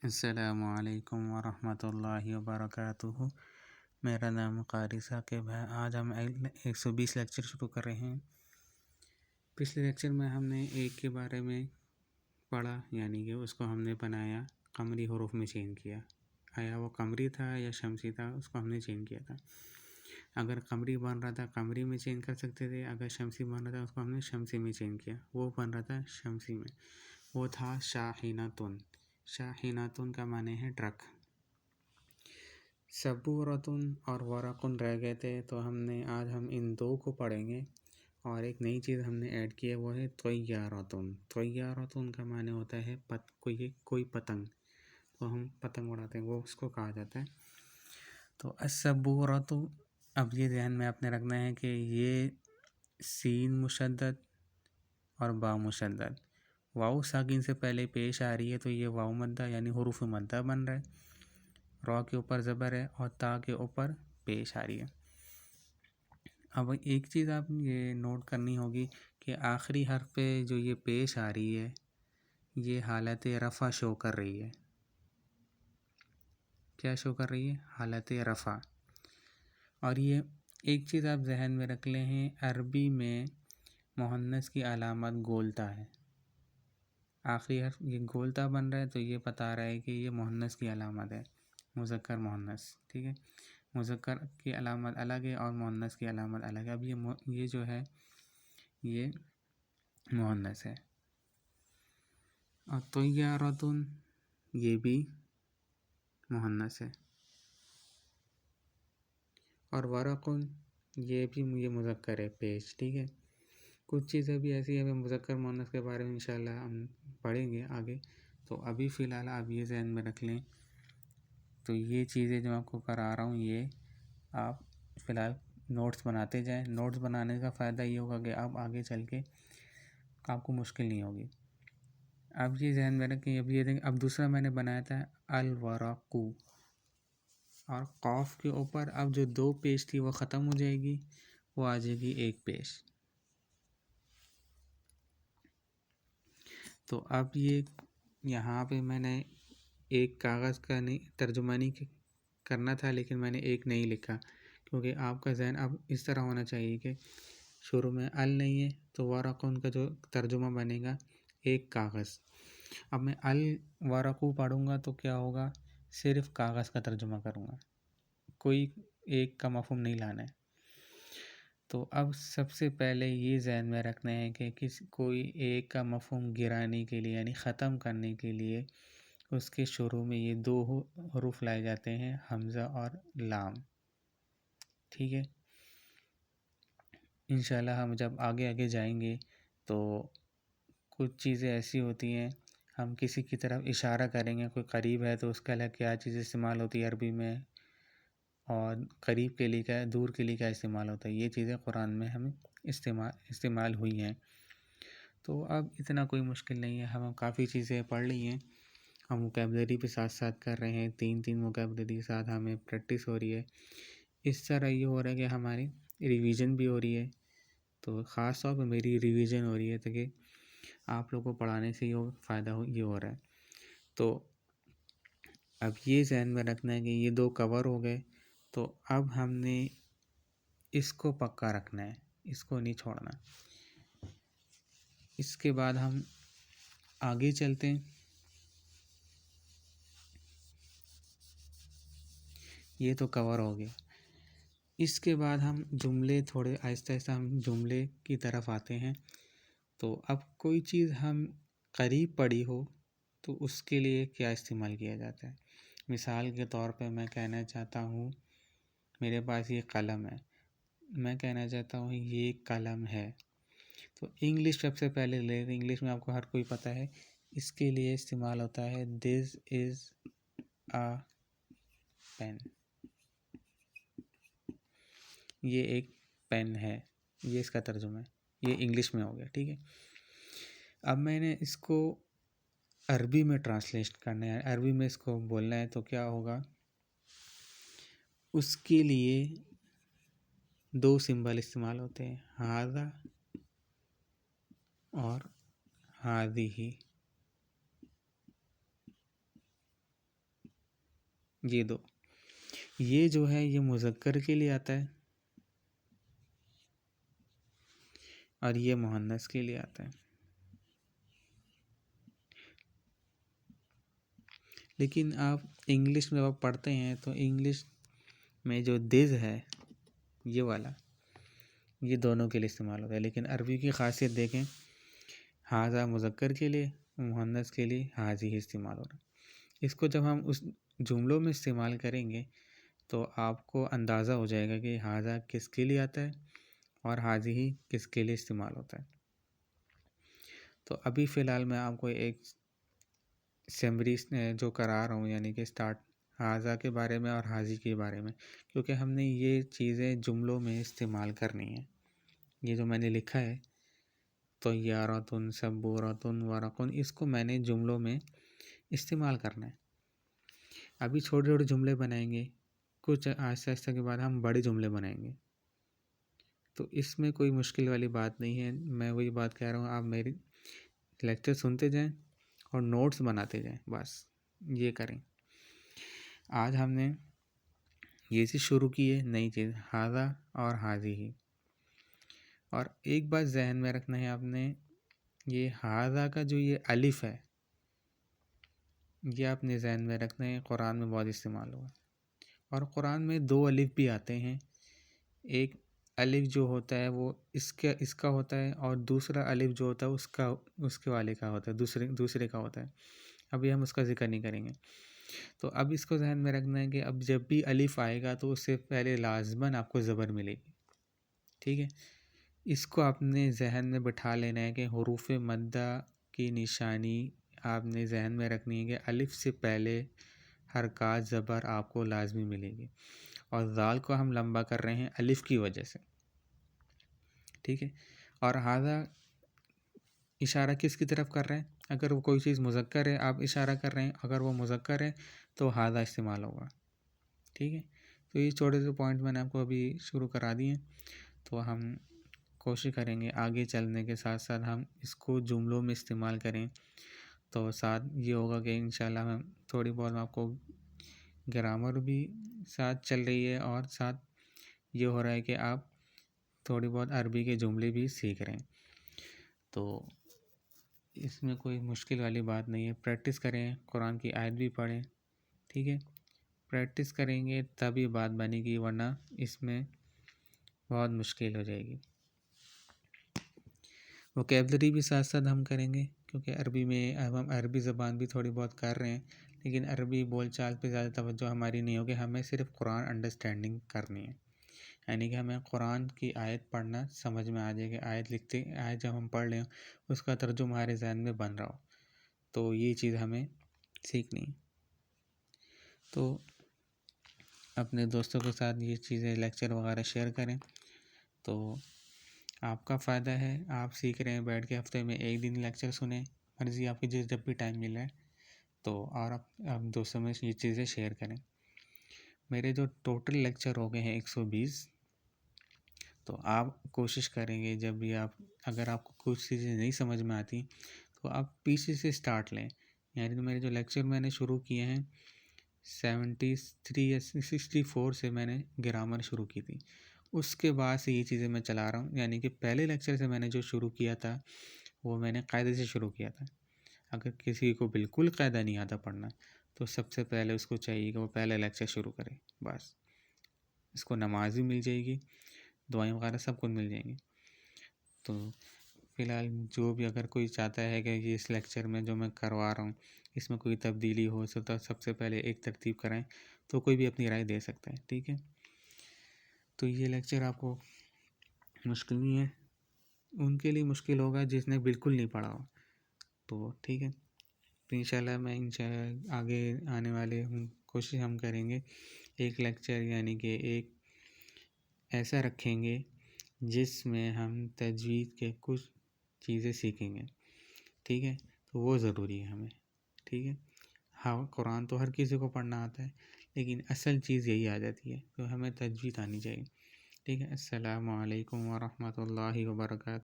السلام علیکم ورحمۃ اللہ وبرکاتہ۔ میرا نام قاری ثاقب ہے۔ آج ہم 120 لیکچر شروع کر رہے ہیں۔ پچھلے لیکچر میں ہم نے ایک کے بارے میں پڑھا، یعنی کہ اس کو ہم نے بنایا، قمری حروف میں چینج کیا۔ آیا وہ قمری تھا یا شمسی تھا، اس کو ہم نے چینج کیا تھا۔ اگر قمری بن رہا تھا قمری میں چینج کر سکتے تھے، اگر شمسی بن رہا تھا اس کو ہم نے شمسی میں چینج کیا۔ وہ بن رہا تھا شمسی میں، وہ تھا شاحنۃ۔ شاحنۃ کا معنی ہے ٹرک۔ صبورۃ اور ورق رہ گئے تھے، تو آج ہم ان دو کو پڑھیں گے، اور ایک نئی چیز ہم نے ایڈ کی ہے، وہ ہے طیارۃ۔ طیارۃ کا معنی ہوتا ہے کوئی پتنگ، تو ہم پتنگ اڑاتے ہیں، وہ اس کو کہا جاتا ہے۔ تو الصبورۃ، اب یہ ذہن میں آپ نے رکھنا ہے کہ یہ سین مشدد اور با مشدد، واؤ ساکن سے پہلے پیش آ رہی ہے، تو یہ واؤ مدہ یعنی حروف مدہ بن رہا ہے۔ را کے اوپر زبر ہے اور تا کے اوپر پیش آ رہی ہے۔ اب ایک چیز آپ یہ نوٹ کرنی ہوگی کہ آخری حرف پہ جو یہ پیش آ رہی ہے، یہ حالت رفع شو کر رہی ہے۔ کیا شو کر رہی ہے؟ حالت رفع۔ اور یہ ایک چیز آپ ذہن میں رکھ لیں ہیں، عربی میں مؤنث کی علامت گولتا ہے۔ آخری حرف یہ گولتا بن رہا ہے، تو یہ بتا رہا ہے کہ یہ مؤنث کی علامت ہے، مذکر مؤنث، ٹھیک ہے۔ مذکر کی علامت الگ ہے اور مؤنث کی علامت الگ ہے۔ اب یہ جو ہے یہ مؤنث ہے۔ اور طیارۃ یہ بھی مؤنث ہے، اور ورق یہ بھی مذکر ہے پیش، ٹھیک ہے۔ کچھ چیزیں بھی ایسی ہیں، مذکر مؤنث کے بارے میں انشاءاللہ ہم پڑھیں گے آگے، تو ابھی فی الحال آپ یہ ذہن میں رکھ لیں۔ تو یہ چیزیں جو آپ کو کرا رہا ہوں، یہ آپ فی الحال نوٹس بناتے جائیں۔ نوٹس بنانے کا فائدہ یہ ہوگا کہ آپ آگے چل کے آپ کو مشکل نہیں ہوگی۔ اب یہ ذہن میں رکھیں، اب یہ دیکھیں، اب دوسرا میں نے بنایا تھا الورق، اور قاف کے اوپر اب جو دو پیش تھی وہ ختم ہو جائے گی، وہ آ جائے گی ایک پیش۔ تو اب یہ یہاں پہ میں نے ایک کاغذ کا ترجمہ نہیں کرنا تھا، لیکن میں نے ایک نہیں لکھا، کیونکہ آپ کا ذہن اب اس طرح ہونا چاہیے کہ شروع میں ال نہیں ہے، تو ورقن کا جو ترجمہ بنے گا ایک کاغذ۔ اب میں الورقو پڑھوں گا تو کیا ہوگا، صرف کاغذ کا ترجمہ کروں گا، کوئی ایک کا مفہوم نہیں لانا ہے۔ تو اب سب سے پہلے یہ ذہن میں رکھنا ہے کہ کوئی ایک کا مفہوم گرانے کے لیے، یعنی ختم کرنے کے لیے، اس کے شروع میں یہ دو حروف لائے جاتے ہیں، حمزہ اور لام، ٹھیک ہے۔ انشاءاللہ ہم جب آگے جائیں گے تو کچھ چیزیں ایسی ہوتی ہیں، ہم کسی کی طرف اشارہ کریں گے، کوئی قریب ہے تو اس کے لیے کیا چیز استعمال ہوتی ہے عربی میں، اور قریب کے لیے کیا ہے، دور کے لیے کیا استعمال ہوتا ہے، یہ چیزیں قرآن میں ہمیں استعمال ہوئی ہیں۔ تو اب اتنا کوئی مشکل نہیں ہے، ہم کافی چیزیں پڑھ لی ہیں، ہم ووکیبلری بھی ساتھ کر رہے ہیں، تین ووکیبلری کے ساتھ ہمیں پریکٹس ہو رہی ہے۔ اس طرح یہ ہو رہا ہے کہ ہماری ریویژن بھی ہو رہی ہے، تو خاص طور پہ میری ریویژن ہو رہی ہے، تاکہ آپ لوگوں کو پڑھانے سے یہ فائدہ ہو رہا ہے۔ تو اب یہ ذہن میں رکھنا ہے کہ یہ دو کور ہو گئے، تو اب ہم نے اس کو پکا رکھنا ہے، اس کو نہیں چھوڑنا۔ اس کے بعد ہم آگے چلتے ہیں۔ یہ تو کور ہو گیا۔ اس کے بعد ہم جملے تھوڑے آہستہ ہم جملے کی طرف آتے ہیں۔ تو اب کوئی چیز ہم قریب پڑھی ہو تو اس کے لیے کیا استعمال کیا جاتا ہے۔ مثال کے طور پہ میں کہنا چاہتا ہوں میرے پاس یہ قلم ہے، میں کہنا چاہتا ہوں یہ قلم ہے، تو انگلش سب سے پہلے لے، انگلش میں آپ کو ہر کوئی پتہ ہے، اس کے لیے استعمال ہوتا ہے دس از اے پین، یہ ایک پین ہے، یہ اس کا ترجمہ ہے، یہ انگلش میں ہو گیا، ٹھیک ہے۔ اب میں نے اس کو عربی میں ٹرانسلیٹ کرنا ہے، عربی میں اس کو بولنا ہے، تو کیا ہوگا، اس کے لیے دو سمبل استعمال ہوتے ہیں، ھذا اور ھذہ۔ یہ دو، یہ جو ہے یہ مذکر کے لیے آتا ہے اور یہ مؤنث کے لیے آتا ہے. لیکن آپ انگلش میں آپ پڑھتے ہیں تو انگلش میں جو دز ہے یہ والا، یہ دونوں کے لیے استعمال ہوتا ہے. لیکن عربی کی خاصیت دیکھیں، ھذا مذکر کے لیے، مؤنث کے لیے ھذہ استعمال ہو رہا ہے. اس کو جب ہم اس جملوں میں استعمال کریں گے تو آپ کو اندازہ ہو جائے گا کہ ھذا کس کے لیے آتا ہے اور ھذہ کس کے لیے استعمال ہوتا ہے. تو ابھی فی الحال میں آپ کو ایک سیمری جو کرا رہا ہوں، یعنی کہ اسٹارٹ ھذا کے بارے میں اور ھذہ کے بارے میں، کیونکہ ہم نے یہ چیزیں جملوں میں استعمال کرنی ہیں. یہ جو میں نے لکھا ہے طیارۃ، سبورۃ، ورق، اس کو میں نے جملوں میں استعمال کرنا ہے. ابھی چھوٹے چھوٹے جملے بنائیں گے، کچھ آہستہ آہستہ کے بعد ہم بڑے جملے بنائیں گے. تو اس میں کوئی مشکل والی بات نہیں ہے. میں وہی بات کہہ رہا ہوں، آپ میری لیکچر سنتے جائیں اور نوٹس بناتے جائیں، بس یہ کریں. آج ہم نے یہ چیز شروع کی ہے، نئی چیز ھذا اور ھذہ. اور ایک بات ذہن میں رکھنا ہے آپ نے، یہ ھذا کا جو یہ الف ہے یہ آپ نے ذہن میں رکھنا ہے، قرآن میں بہت استعمال ہوا. اور قرآن میں دو الف بھی آتے ہیں. ایک الف جو ہوتا ہے وہ اس کا ہوتا ہے، اور دوسرا الف جو ہوتا ہے اس کے والے کا ہوتا ہے، دوسرے کا ہوتا ہے. ابھی ہم اس کا ذکر نہیں کریں گے. تو اب اس کو ذہن میں رکھنا ہے کہ اب جب بھی الف آئے گا تو اس سے پہلے لازماً آپ کو زبر ملے گی. ٹھیک ہے، اس کو آپ نے ذہن میں بٹھا لینا ہے کہ حروف مدہ کی نشانی آپ نے ذہن میں رکھنی ہے کہ الف سے پہلے حرکات زبر آپ کو لازمی ملے گی. اور ذال کو ہم لمبا کر رہے ہیں الف کی وجہ سے. ٹھیک ہے، اور ھذا اشارہ کس کی طرف کر رہے ہیں؟ اگر وہ کوئی چیز مذکر ہے آپ اشارہ کر رہے ہیں، اگر وہ مذکر ہے تو ھذا استعمال ہوگا. ٹھیک ہے، تو یہ چھوٹے سے پوائنٹ میں نے آپ کو ابھی شروع کرا دیے. تو ہم کوشش کریں گے آگے چلنے کے ساتھ ساتھ ہم اس کو جملوں میں استعمال کریں. تو ساتھ یہ ہوگا کہ انشاءاللہ ہم تھوڑی بہت آپ کو گرامر بھی ساتھ چل رہی ہے، اور ساتھ یہ ہو رہا ہے کہ آپ تھوڑی بہت عربی کے جملے بھی سیکھ رہے ہیں. تو اس میں کوئی مشکل والی بات نہیں ہے. پریکٹس کریں، قرآن کی آیت بھی پڑھیں. ٹھیک ہے، پریکٹس کریں گے تبھی بات بنے گی، ورنہ اس میں بہت مشکل ہو جائے گی. ووکیبلری بھی ساتھ ساتھ ہم کریں گے، کیونکہ عربی میں اب ہم عربی زبان بھی تھوڑی بہت کر رہے ہیں، لیکن عربی بول چال پہ زیادہ توجہ ہماری نہیں ہوگی. ہمیں صرف قرآن انڈرسٹینڈنگ کرنی ہے، یعنی کہ ہمیں قرآن کی آیت پڑھنا سمجھ میں آ جائے کہ آیت جب ہم پڑھ لیں اس کا ترجمہ ہمارے ذہن میں بن رہا ہو. تو یہ چیز ہمیں سیکھنی ہے. تو اپنے دوستوں کے ساتھ یہ چیزیں لیکچر وغیرہ شیئر کریں، تو آپ کا فائدہ ہے. آپ سیکھ رہے ہیں بیٹھ کے، ہفتے میں ایک دن لیکچر سنیں، مرضی آپ کی جب بھی ٹائم مل رہا ہے تو، اور آپ دوستوں میں یہ چیزیں شیئر کریں. میرے جو ٹوٹل لیکچر ہو گئے ہیں 120. تو آپ کوشش کریں گے جب بھی اگر آپ کو کچھ چیزیں نہیں سمجھ میں آتی تو آپ پیچھے سے سٹارٹ لیں. یعنی میرے جو لیکچر میں نے شروع کیے ہیں 73 یا 64 سے میں نے گرامر شروع کی تھی. اس کے بعد سے یہ چیزیں میں چلا رہا ہوں. یعنی کہ پہلے لیکچر سے میں نے جو شروع کیا تھا وہ میں نے قاعدے سے شروع کیا تھا. اگر کسی کو بالکل قاعدہ نہیں آتا پڑھنا تو سب سے پہلے اس کو چاہیے کہ وہ پہلے لیکچر شروع کرے. بس اس کو نماز بھی مل جائے گی، دعائیں وغیرہ سب کچھ مل جائیں گی. تو فی الحال جو بھی اگر کوئی چاہتا ہے کہ یہ اس لیکچر میں جو میں کروا رہا ہوں اس میں کوئی تبدیلی ہو تو سب سے پہلے ایک ترتیب کرائیں، تو کوئی بھی اپنی رائے دے سکتا ہے. ٹھیک ہے، تو یہ لیکچر آپ کو مشکل نہیں ہے. ان کے لیے مشکل ہوگا جس نے بالکل نہیں پڑھا ہو. تو ٹھیک ہے، تو انشاءاللہ میں آگے آنے والے کوشش ہم کریں گے ایک لیکچر یعنی کہ ایک ایسا رکھیں گے جس میں ہم تجوید کے کچھ چیزیں سیکھیں گے. ٹھیک ہے، تو وہ ضروری ہے ہمیں. ٹھیک ہے، ہاں قرآن تو ہر کسی کو پڑھنا آتا ہے، لیکن اصل چیز یہی آ جاتی ہے، تو ہمیں تجوید آنی چاہیے. ٹھیک ہے، السلام علیکم ورحمۃ اللہ وبرکاتہ.